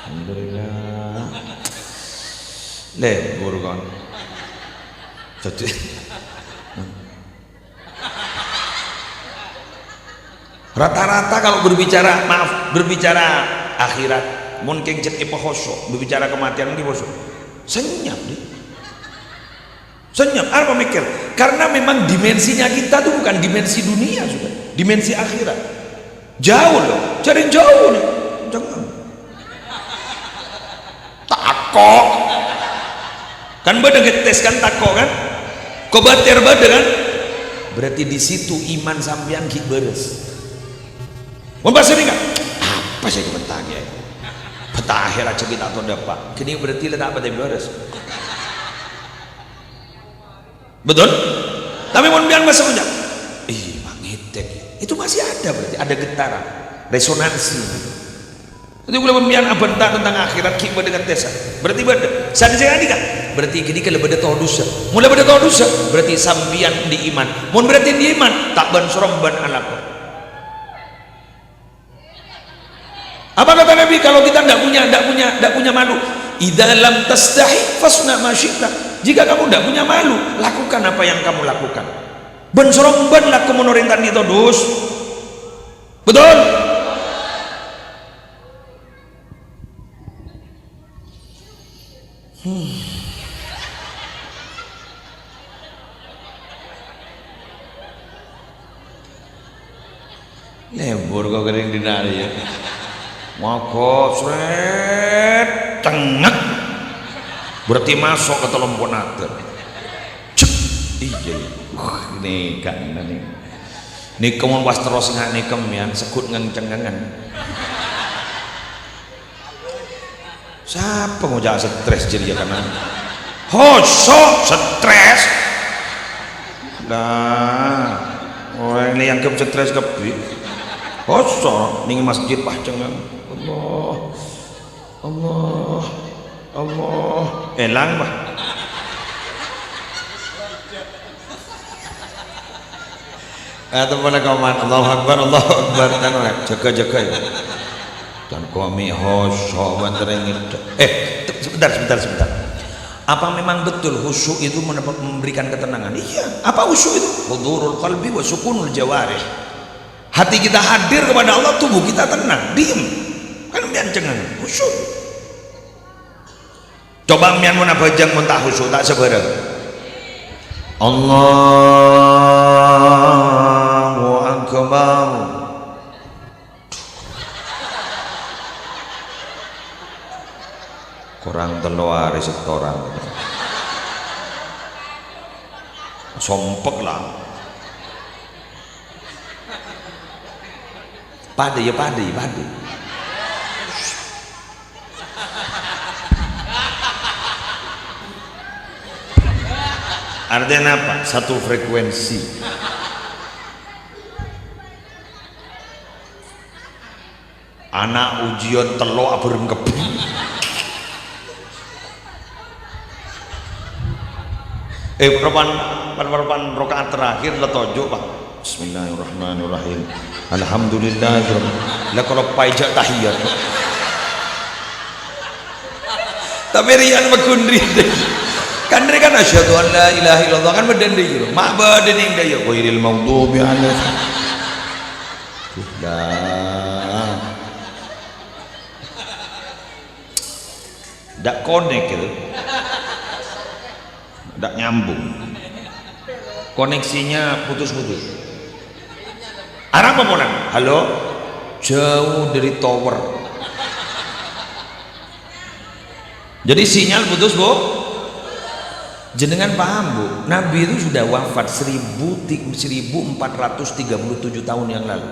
alhamdulillah lebur kan jadi rata-rata kalau berbicara akhirat mungkin cek ipohoso berbicara kematian di bosok senyap deh senyap apa mikir karena memang dimensinya kita tuh bukan dimensi dunia sudah dimensi akhirat jauh loh cari jauh nih jangan takok kan beda ngetes kan takok kan kau bater beda kan berarti di situ iman sampean ki beres mau bahasa ini kan apa sih komentarnya peta akhirat kita atau dapat kini berarti letak apa beres betul tapi mau biar masa punya mangitek itu masih ada berarti ada getaran resonansi Jadi kalau pembian abenta tentang akhirat kita dengan desa. Berarti beda. Saya jadi kan? Berarti gini kalau beda tahu dosa. Mulai beda tahu dosa. Berarti sambian di iman. Mun berarti di iman tak ban sorom ban alaq. Apa kata Nabi kalau kita tidak punya malu? Idza lam tastahi fasna ma syi'ta. Jika kamu tidak punya malu, lakukan apa yang kamu lakukan. Ben sorom ban laku menorintan itu dos. Betul? Lebur kok kering dinari ya. Maka sret tengek. Berarti masuk ke telompok nater. Cek. Iya. Ini kan ini. Ini kamu was terus nggak nikem ya, sekut ngencengengan. Siapa mau jangan stres jadi ya karena hosok stres. Nah, orang ini yang ke stres kepi. Hosok ning masjid pacengan. Allah. Elang bah. Teman kawan, Allahu Akbar jaga ya. Dan kami khusyuk banterengin. Sebentar. Apa memang betul khusyuk itu memberikan ketenangan? Iya. Apa khusyuk itu? Hudurul qalbi wa sukunul jawarih. Hati kita hadir kepada Allah, tubuh kita tenang, diem. Kan mian cengang khusyuk. Coba mian mun abajang mun tak khusyuk tak sabareng. Allahu Akbar. Kurang telo hari setoran. Sompek lah. Pade. Artinya apa? Satu frekuensi. Anak ujian telo aburem kebi. Perpan rakaat terakhir letojo Pak. Bismillahirrahmanirrahim. Alhamdulillah. Lah kalau pajak tahiyat. Tapi rian magundri. Kan mereka asyhadu an la ilaha illallah kan beden deui. Mak beden ning deui ghairil maghdubi alaihim. Dah. Dak connect itu. Dak nyambung. Koneksinya putus-putus. Arah apa monan? Halo? Jauh dari tower. Jadi sinyal putus, Bu. Jenengan paham, Bu? Nabi itu sudah wafat 1437 tahun yang lalu.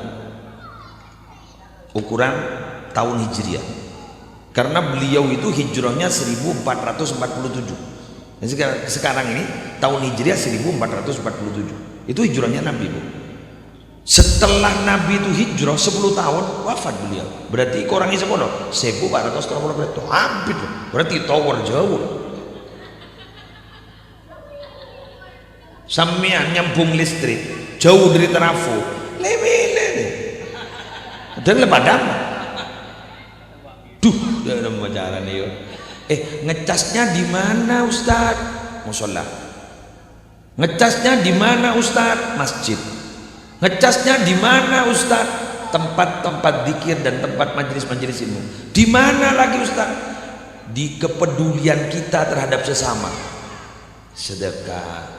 Ukuran tahun Hijriah. Karena beliau itu hijrahnya 1447. Dan sekarang ini tahun Hijriah 1447. Itu hijrahnya Nabi, Bu. Setelah Nabi itu hijrah 10 tahun wafat beliau. Berarti kurangnya sekolah 1430 berarti hampir. Berarti tower jauh. Sampean nyambung listrik jauh dari trafo. Lele. Dan padam. Duh, dalam pembicaraan nih. Ngecasnya di mana Ustaz? Musola. Ngecasnya di mana Ustaz? Masjid. Ngecasnya di mana Ustaz? Tempat-tempat zikir dan tempat majelis-majelis ilmu. Di mana lagi Ustaz? Di kepedulian kita terhadap sesama. Sedekah,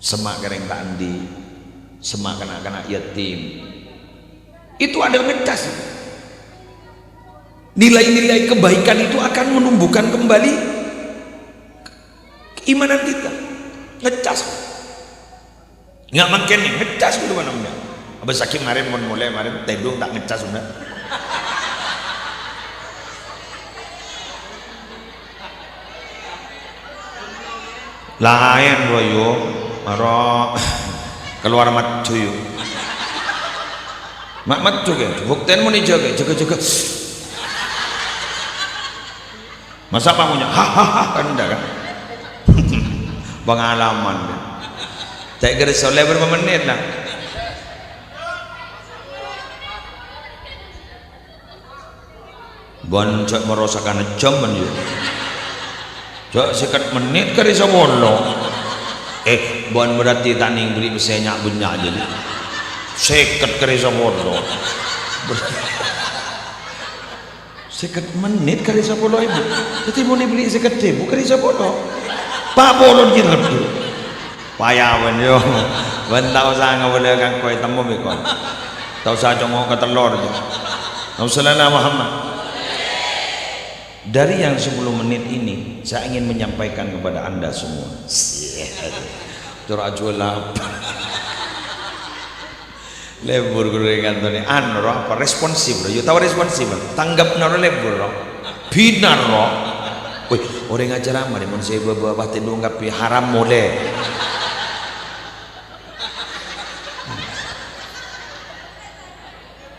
semak kereng tandi, semak anak-anak yatim. Itu ada ngecas. Nilai-nilai kebaikan itu akan menumbuhkan kembali keimanan kita. Ngecas. Nggak makin nih ngecas dulu namanya. Abis sakit kemarin mulai tedung tak ngecas sudah. Lain boyo, maro keluar mat cuyu. Mak cuy, bukten mau nih jaga. Masa bangunnya hahaha kan enggak kan? Pengalaman kan. Tak kira soleh berapa menit lah. Bon cok merosakan jam kan ya. Cok sekat menit kari sabolo. Bon berarti taning beri mesenyak bunyak jadi. Sekat kari sabolo. Sekat menit kari sabolo ibu. Jadi mau beli sekat ibu kari sabolo. Pak bolon gitu tu. Payah ben yo. Ben tahu sangat boleh kan kau temu mikon. Tahu saja mau ke telur je. Rasulullah Muhammad. Dari yang 10 menit ini saya ingin menyampaikan kepada anda semua. Curah-curah lebur gorengan tu ni anu apa responsif lo, you tahu responsif tanggap naro lebur lo, binar lo. Wih, orang ajar ramah di mana saya bawa tendung ngapi haram boleh.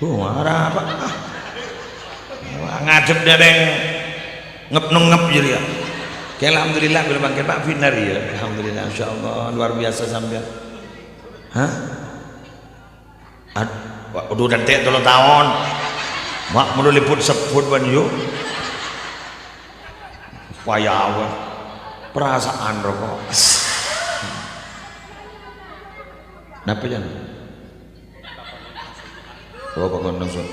Marah apa? Ngadep dereng ngep jadi ya. Alhamdulillah bila bangkit Pak Finar ya. Alhamdulillah, insyaallah luar biasa sampai. Hah? Udah nanti 3 tahun. Mak mulu liput seput ban yuk. Payah perasaan rokok. Napa jangan? Oh bangun langsung.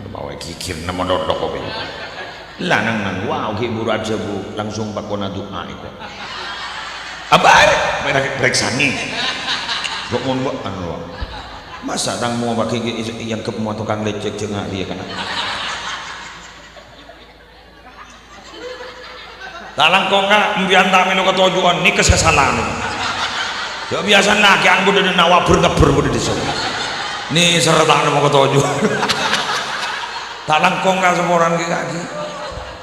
Bawa kikir nama dodok kopi. Lanang nang wow ki buru aja bu langsung pakona doa itu. Abar periksa nih. Bok mon bok anu. Masa tang mau pakai yang ke mau tukang lecek cengak dia kan. Talang kong ka mbian ta meno ketujuan ni kesalahan. Ya biasa nak yang bude nawa bergebur bude di sana. Ni serta mau ketujuan. Talang kong ka semoran ke kaki.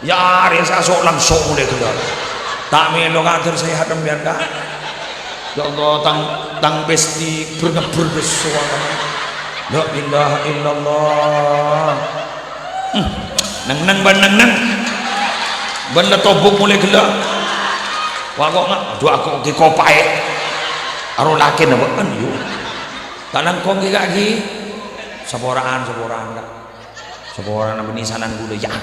Ya resa sok langsung mulai keluar. Tak melo kader saya hadam biar ka. Ya Allah tang besti bergebur bersuara. La ilaha illallah. Nang ban la tobok mulai gelak. Wah kok ngak aduh aku ki kopae. Aro lakin apa kan yo. Talang kong ki kaki. Saboraan ka. Saboraan apa ni sanan gula ya.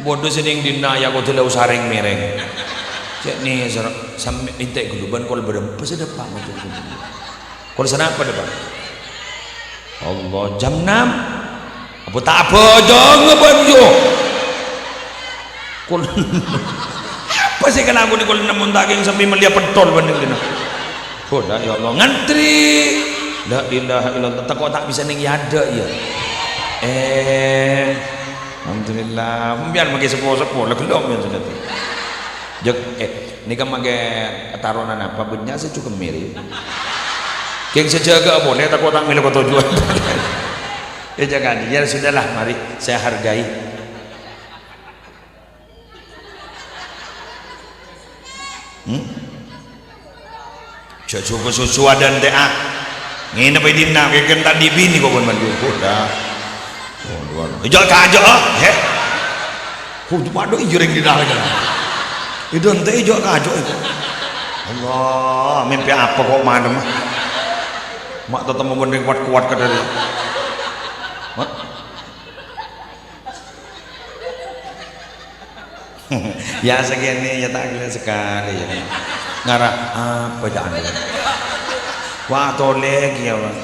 Bodoh seding dina ya kau telah usaring mereng. Cek ni sampai minta guluban kau berempat sedap pak macam tu. Kau sana apa depan? Allah jam 6. Apa tak apa jangan banjo. Kau apa sih kan aku ni kau namun daging sampai melihat pentol banding dina. Oh dah ya Allah ngantri. La ilaha illallah tak kau tak bisa ning yada ya. Alhamdulillah, biar makai sepuh-sepuh lah kelom yang sudah tu. Jok, ni kan makai tarunan apa bennya saya cukup mirip. Keng sejaga boleh tak kau tak milik kau tujuan. Jangan, ya sudahlah, mari saya hargai. Cukup susu dan teh. Ngene pe dina ke kentan di bini kok kon bantu. Dah. Ijak kajak he. Padu ijreng di dalam kan. Itu ente ijak kajak itu. Allah, mimpi apa kok madem. Mak tetep membanding kuat-kuat ke dari. Mak. Ya segini ya tak gila sekali ya. Ngarah apa jangan. Wah tolek ya Bang.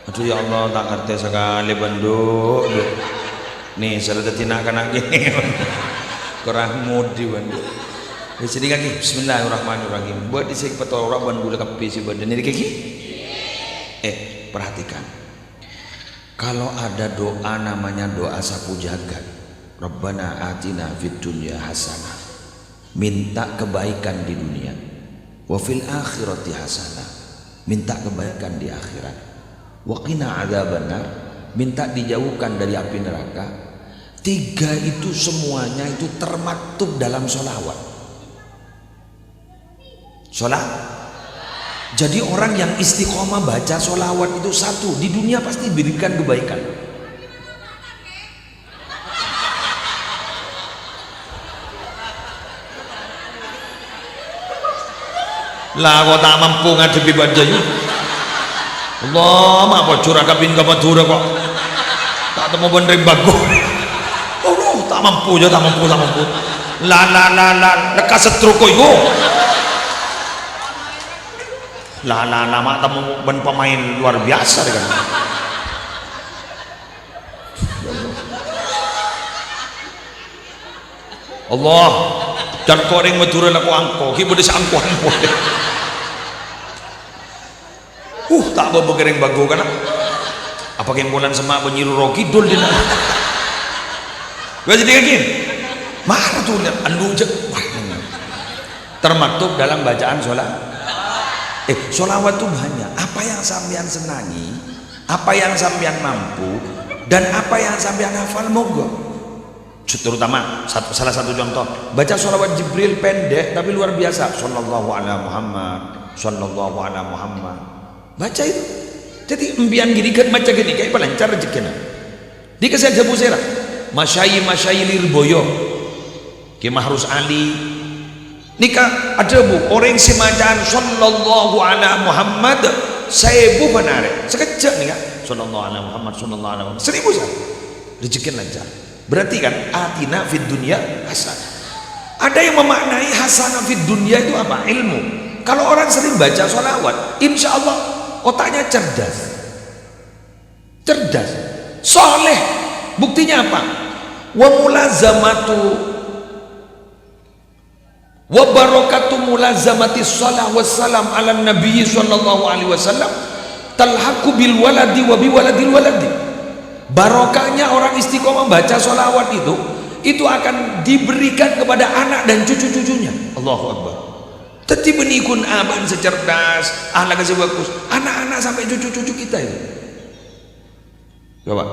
Aduh ya Allah tak ngerti sekali banduk. Nih salah tinakan lagi. Kurang mudi banduk. Jadi kaki Bismillahirrahmanirrahim. Buat disik petora banduk kapi si badan ini kaki. Perhatikan. Kalau ada doa namanya doa sapu jagat. Rabbana atina fid dunya hasanah. Minta kebaikan di dunia. Wa fil akhirati hasanah. Minta kebaikan di akhirat. Waqina adzabannar, minta dijauhkan dari api neraka. 3 itu semuanya itu termaktub dalam sholawat. Jadi orang yang istiqomah baca sholawat itu satu, di dunia pasti diberikan kebaikan. Lah kok tak mampu ngadepi bajanya. Allah apa curah kapin ke Madura kok tak temu bener bagus. Allah tak mampu aja, tak mampu. La lekas setruk iku. Mak temu ben pemain luar biasa kan. Allah dan koreng Madura laku angko ki bode sangkuan bode. Tak apa bergereng bago kan apa yang bulan semak penyiru roki dul dina gak jadi kayak mana tuh andu jek termaktub dalam bacaan sholawat tuh banyak. Apa yang sampean senangi, apa yang sampean mampu, dan apa yang sampean hafal moga. Terutama salah satu contoh baca sholawat Jibril pendek tapi luar biasa, sallallahu ala Muhammad, sallallahu ala Muhammad. Baca itu. Jadi embian gini kan macam gini kayak pelancar rezekina. Di kesel Jabu Sera. Masyayi lirboyo. Ki Mahrus Ali. Nika ada bu orang semacam sallallahu ala Muhammad 1000 penare. Sekejap nih kan. Sallallahu ala Muhammad, sallallahu ala Muhammad. 1000 sah. Rezekin lancar. Berarti kan atina fid dunya hasanah. Ada yang memaknai hasanah fid dunya itu apa? Ilmu. Kalau orang sering baca sholawat, insya Allah otaknya cerdas, soleh. Buktinya apa? Wa mulazamatu wa barakatu mulazamati shalah wassalam ala nabi sallallahu alaihi wasallam talhaqu bil waladi wa bi waladil waladi. Barokahnya orang istiqomah baca sholawat itu akan diberikan kepada anak dan cucu-cucunya. Allahu Akbar. Teti benikun aban secerdas, ahlak kasih bagus, anak-anak sampai cucu-cucu kita itu. Coba,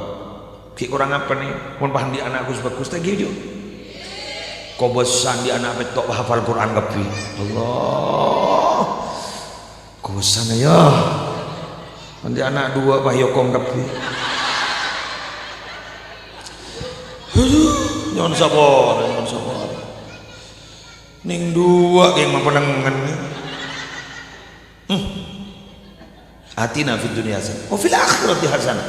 ki orang apa nih? Mau paham di anakku bagus, tak gitu. Kau bosan di anak petok hafal Quran kapi. Allah, kau bosan ya. Nanti anak dua bahyokong kapi. Jangan sabar. Ning dua yang mempenangan atina fid dunya hasanah wa fil akhirati hasanah.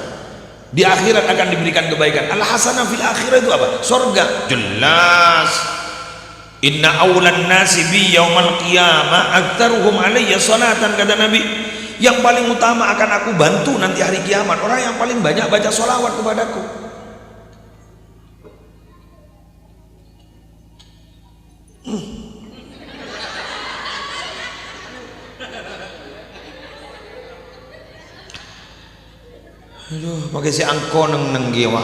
Di akhirat akan diberikan kebaikan. Al hasanah fil akhirah itu apa? Surga. Jelas. Inna awlan nasi bi yaumal qiyamah aktsaruhum alayya salatan, kata Nabi. Yang paling utama akan aku bantu nanti hari kiamat orang yang paling banyak baca sholawat kepadaku. Aduh, pakai si angko neng giwa.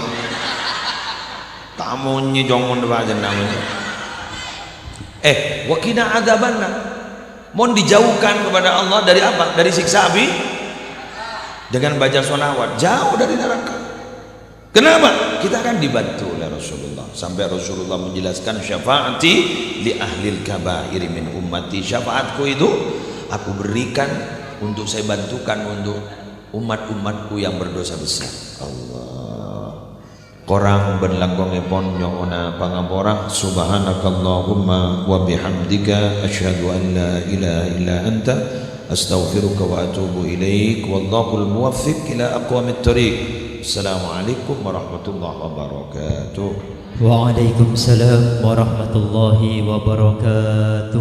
Tamunya jongon depan namanya. Wakina adzabanna. Mohon dijauhkan kepada Allah dari apa? Dari siksa api. Dengan baca sholawat, jauh dari neraka. Kenapa? Kita akan dibantu oleh Rasulullah. Sampai Rasulullah menjelaskan syafaati li ahlil kabairi min ummati. Syafaatku itu aku berikan untuk saya bantukan untuk umat-umatku yang berdosa besar. Allah. Korang benlanggong epon nyongona pangapora. Subhanakallahumma wa bihamdika asyhadu an la ilaha illa anta astaghfiruka wa atubu ilaik. Wallahul muwaffiq ila aqwamit thariq. Assalamualaikum warahmatullahi wabarakatuh.
Waalaikumsalam warahmatullahi wabarakatuh.